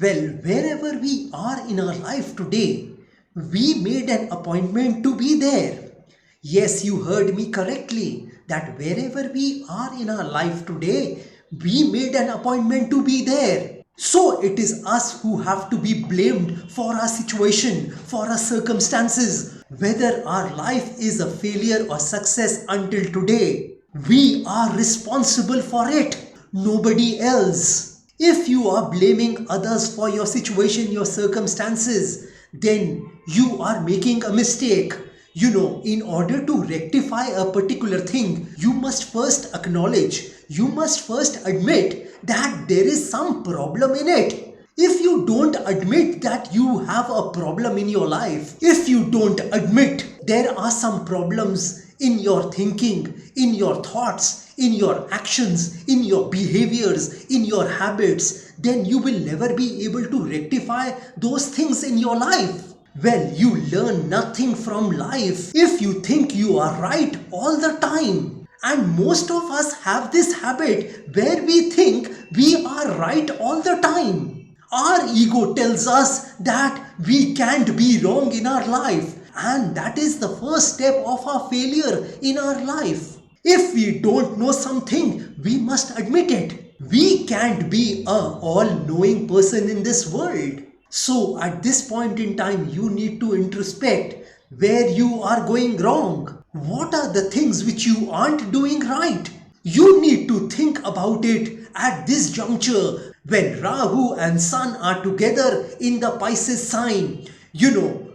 Well, wherever we are in our life today, we made an appointment to be there. Yes, you heard me correctly, that wherever we are in our life today, we made an appointment to be there. So it is us who have to be blamed for our situation, for our circumstances, whether our life is a failure or success until today. We are responsible for it, nobody else. If you are blaming others for your situation, your circumstances, then you are making a mistake. In order to rectify a particular thing, you must first acknowledge, you must first admit that there is some problem in it. If you don't admit that you have a problem in your life, if you don't admit there are some problems in your thinking, in your thoughts, in your actions, in your behaviors, in your habits, then you will never be able to rectify those things in your life. Well, you learn nothing from life if you think you are right all the time. And most of us have this habit where we think we are right all the time. Our ego tells us that we can't be wrong in our life, and that is the first step of our failure in our life. If we don't know something, we must admit it. We can't be a all-knowing person in this world. So at this point in time, you need to introspect where you are going wrong. What are the things which you aren't doing right? You need to think about it at this juncture when Rahu and Sun are together in the Pisces sign.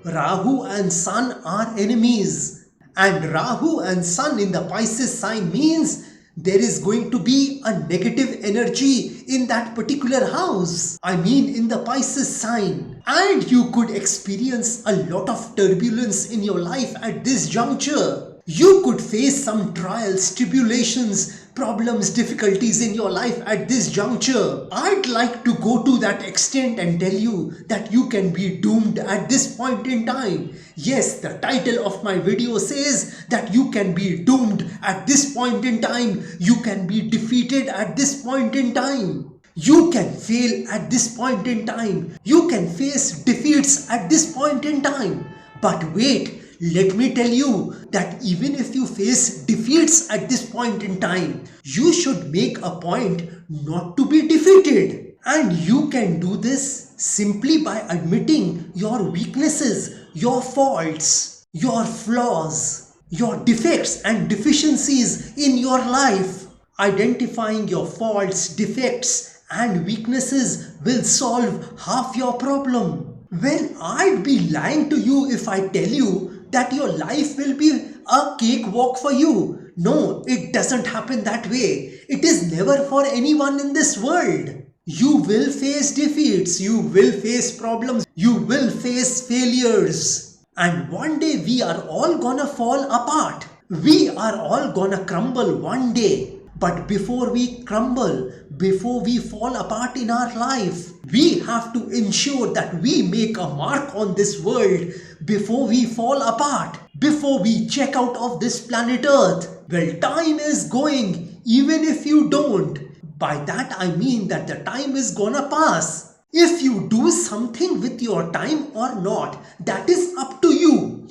Rahu and Sun are enemies. And Rahu and Sun in the Pisces sign means there is going to be a negative energy in that particular house. I mean in the Pisces sign. And you could experience a lot of turbulence in your life at this juncture. You could face some trials, tribulations, problems, difficulties in your life at this juncture. I'd like to go to that extent and tell you that you can be doomed at this point in time. Yes, the title of my video says that you can be doomed at this point in time. You can be defeated at this point in time. You can fail at this point in time. You can face defeats at this point in time. But wait, let me tell you that even if you face defeats at this point in time, you should make a point not to be defeated. And you can do this simply by admitting your weaknesses, your faults, your flaws, your defects and deficiencies in your life. Identifying your faults, defects and weaknesses will solve half your problem. Well, I'd be lying to you if I tell you that your life will be a cakewalk for you. No, it doesn't happen that way. It is never for anyone in this world. You will face defeats, you will face problems, you will face failures. And one day we are all gonna fall apart. We are all gonna crumble one day. But before we crumble, before we fall apart in our life, we have to ensure that we make a mark on this world before we fall apart, before we check out of this planet Earth. Well, time is going, even if you don't. By that I mean that the time is gonna pass. If you do something with your time or not, that is up to you.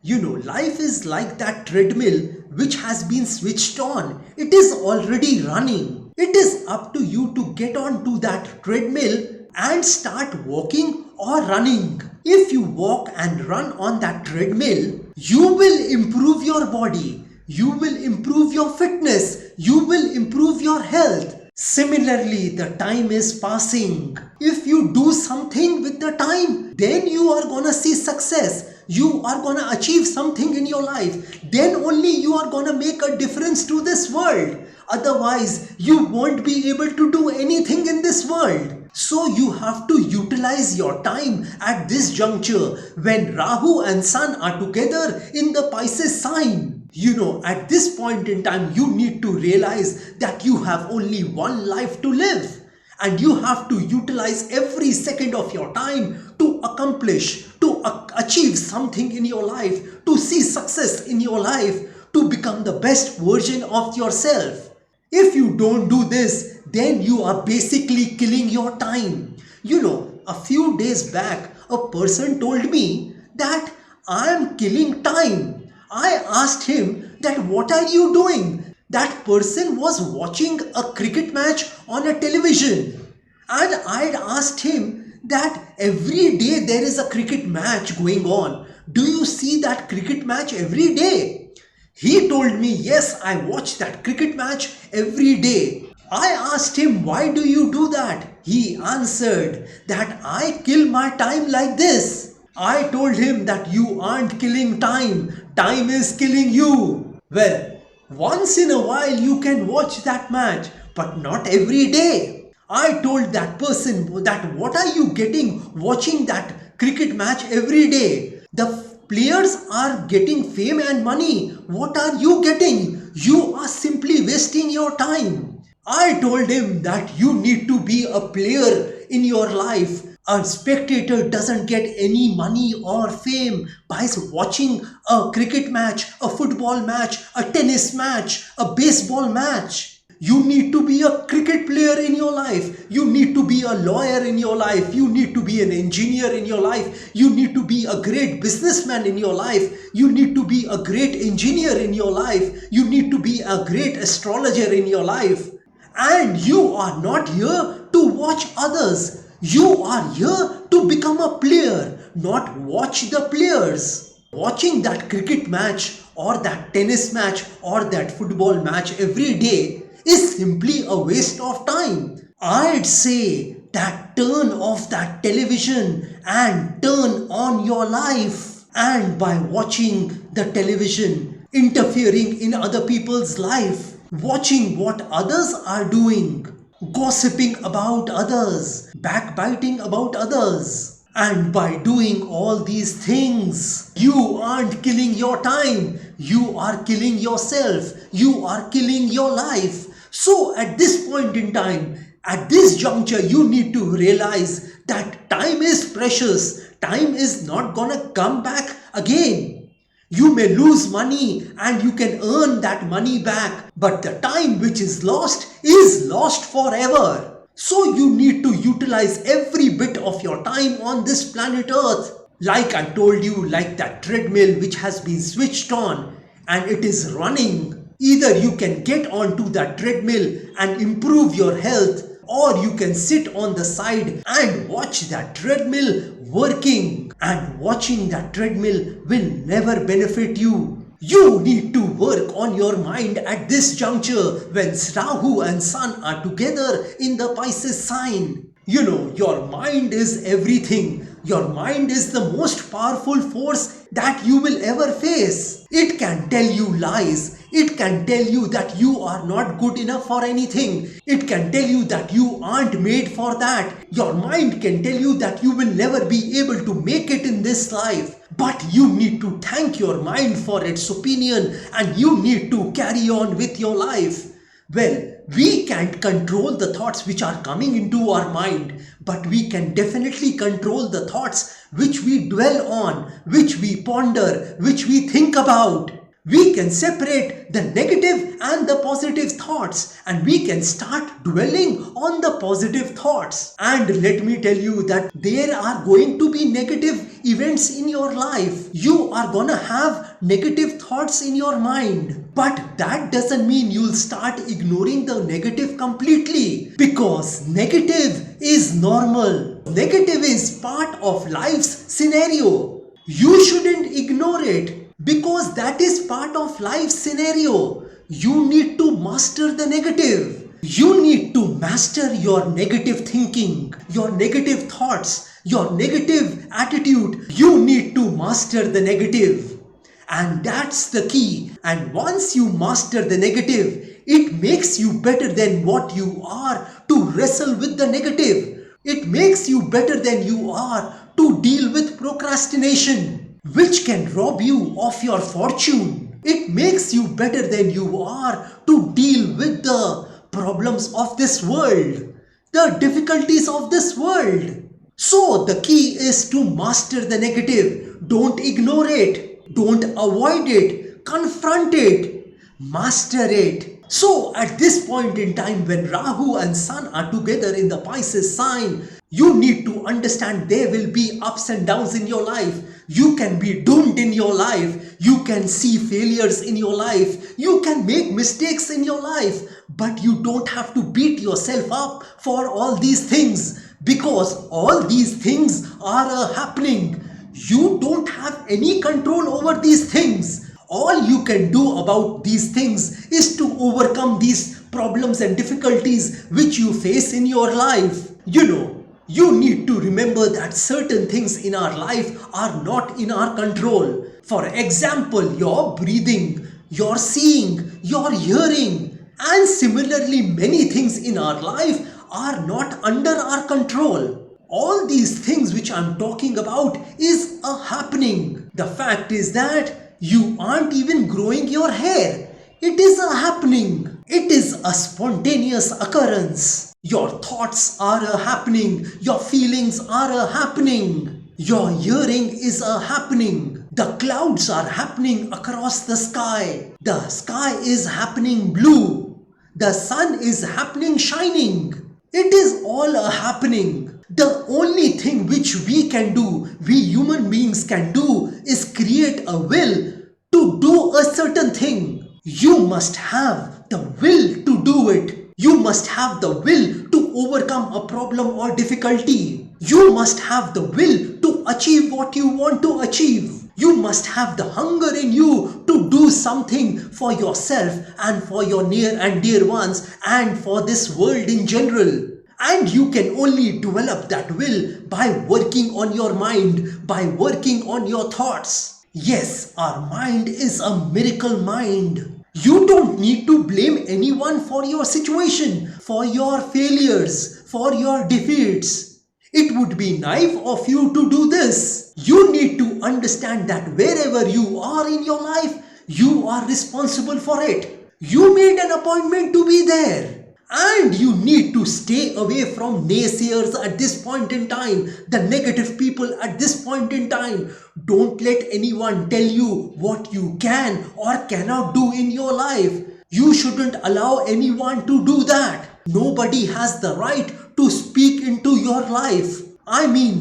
Life is like that treadmill which has been switched on. It is already running. It is up to you to get onto that treadmill and start walking or running. If you walk and run on that treadmill, you will improve your body. You will improve your fitness. You will improve your health. Similarly, the time is passing. If you do something with the time, then you are gonna see success. You are gonna achieve something in your life. Then only you are gonna make a difference to this world. Otherwise, you won't be able to do anything in this world. So you have to utilize your time at this juncture when Rahu and Sun are together in the Pisces sign. At this point in time, you need to realize that you have only one life to live. And you have to utilize every second of your time to accomplish, to achieve something in your life, to see success in your life, to become the best version of yourself. If you don't do this, then you are basically killing your time. a few days back, a person told me that I am killing time. I asked him that what are you doing? That person was watching a cricket match on a television. And I'd asked him that every day there is a cricket match going on. Do you see that cricket match every day? He told me, yes, I watch that cricket match every day. I asked him, why do you do that? He answered that I kill my time like this. I told him that you aren't killing time. Time is killing you. Well, once in a while you can watch that match, but not every day. I told that person that what are you getting watching that cricket match every day? The players are getting fame and money. What are you getting? You are simply wasting your time. I told him that you need to be a player in your life. A spectator doesn't get any money or fame by watching a cricket match, a football match, a tennis match, a baseball match. You need to be a cricket player in your life. You need to be a lawyer in your life. You need to be an engineer in your life. You need to be a great businessman in your life. You need to be a great engineer in your life. You need to be a great astrologer in your life. And you are not here to watch others. You are here to become a player, not watch the players. Watching that cricket match or that tennis match or that football match every day is simply a waste of time. I'd say that turn off that television and turn on your life. And by watching the television, interfering in other people's life, watching what others are doing, gossiping about others, backbiting about others. And by doing all these things, you aren't killing your time. You are killing yourself. You are killing your life. So at this point in time, at this juncture, you need to realize that time is precious. Time is not gonna come back again. You may lose money and you can earn that money back, but the time which is lost forever. So you need to utilize every bit of your time on this planet Earth. Like I told you, like that treadmill which has been switched on and it is running. Either you can get onto that treadmill and improve your health, or you can sit on the side and watch that treadmill working. And watching that treadmill will never benefit you. You need to work on your mind at this juncture when Rahu and Sun are together in the Pisces sign. You know, your mind is everything. Your mind is the most powerful force that you will ever face. It can tell you lies. It can tell you that you are not good enough for anything. It can tell you that you aren't made for that. Your mind can tell you that you will never be able to make it in this life. But you need to thank your mind for its opinion and you need to carry on with your life. Well, we can't control the thoughts which are coming into our mind, but we can definitely control the thoughts which we dwell on, which we ponder, which we think about. We can separate the negative and the positive thoughts and we can start dwelling on the positive thoughts. And let me tell you that there are going to be negative events in your life. You are gonna have negative thoughts in your mind. But that doesn't mean you'll start ignoring the negative completely, because negative is normal. Negative is part of life's scenario. You shouldn't ignore it. Because that is part of life's scenario. You need to master the negative. You need to master your negative thinking, your negative thoughts, your negative attitude. You need to master the negative. And that's the key. And once you master the negative, it makes you better than what you are to wrestle with the negative. It makes you better than you are to deal with procrastination, which can rob you of your fortune. It makes you better than you are to deal with the problems of this world, the difficulties of this world. So the key is to master the negative. Don't ignore it. Don't avoid it. Confront it. Master it. So at this point in time when Rahu and Sun are together in the Pisces sign, You need to understand there will be ups and downs in your life. You can be doomed in your life. You can see failures in your life. You can make mistakes in your life. But you don't have to beat yourself up for all these things, because all these things are happening. You don't have any control over these things. All you can do about these things is to overcome these problems and difficulties which you face in your life. You need to remember that certain things in our life are not in our control. For example, your breathing, your seeing, your hearing, and similarly many things in our life are not under our control. All these things which I'm talking about is a happening. The fact is that you aren't even growing your hair. It is a happening. It is a spontaneous occurrence. Your thoughts are a happening. Your feelings are a happening. Your hearing is a happening. The clouds are happening across the sky. The sky is happening blue. The sun is happening shining. It is all a happening. The only thing which we can do, we human beings can do, is create a will to do a certain thing. You must have the will to do it. You must have the will to overcome a problem or difficulty. You must have the will to achieve what you want to achieve. You must have the hunger in you to do something for yourself and for your near and dear ones and for this world in general. And you can only develop that will by working on your mind, by working on your thoughts. Yes, our mind is a miracle mind. You don't need to blame anyone for your situation, for your failures, for your defeats. It would be naive of you to do this. You need to understand that wherever you are in your life, you are responsible for it. You made an appointment to be there. And you need to stay away from naysayers at this point in time, the negative people at this point in time. Don't let anyone tell you what you can or cannot do in your life. You shouldn't allow anyone to do that. Nobody has the right to speak into your life.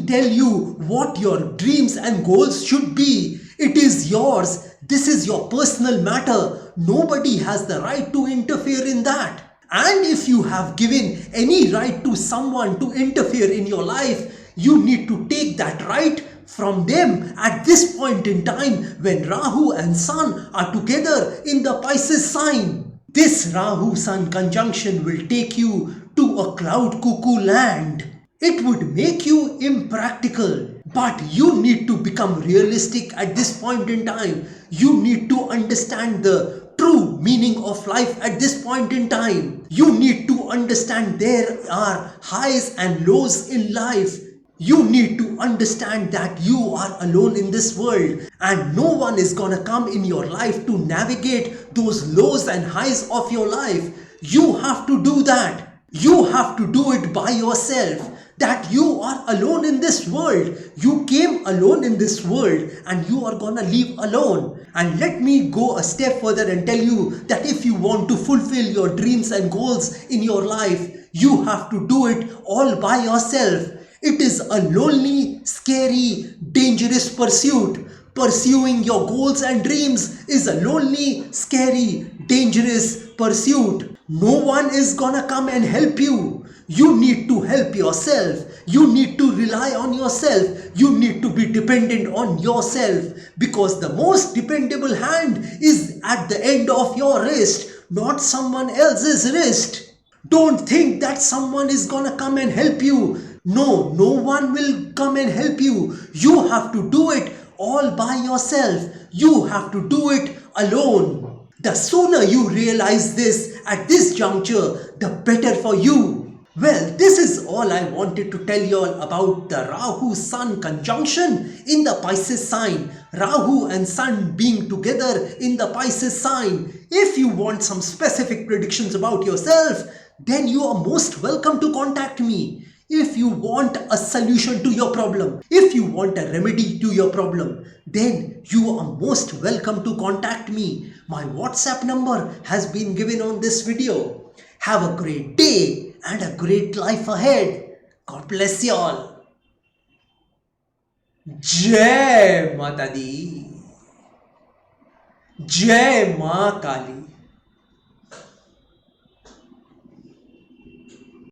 Tell you what your dreams and goals should be. It is yours. This is your personal matter. Nobody has the right to interfere in that. And if you have given any right to someone to interfere in your life, you need to take that right from them at this point in time when Rahu and Sun are together in the Pisces sign. This Rahu-Sun conjunction will take you to a cloud cuckoo land. It would make you impractical. But you need to become realistic at this point in time. You need to understand the true meaning of life at this point in time. You need to understand there are highs and lows in life. You need to understand that you are alone in this world and no one is gonna come in your life to navigate those lows and highs of your life. You have to do that. You have to do it by yourself. That you are alone in this world. You came alone in this world and you are gonna leave alone. And let me go a step further and tell you that if you want to fulfill your dreams and goals in your life, you have to do it all by yourself. It is a lonely, scary, dangerous pursuit. Pursuing your goals and dreams is a lonely, scary, dangerous pursuit. No one is gonna come and help you. You need to help yourself. You need to rely on yourself. You need to be dependent on yourself, because the most dependable hand is at the end of your wrist, not someone else's wrist. Don't think that someone is gonna come and help you. No one will come and help you. You have to do it all by yourself. You have to do it alone. The sooner you realize this at this juncture, the better for you. Well, this is all I wanted to tell you all about the Rahu-Sun conjunction in the Pisces sign. Rahu and Sun being together in the Pisces sign. If you want some specific predictions about yourself, then you are most welcome to contact me. If you want a solution to your problem, if you want a remedy to your problem, then you are most welcome to contact me. My WhatsApp number has been given on this video. Have a great day and a great life ahead. God bless you all. Jai Mata Di. Jai Ma Kali.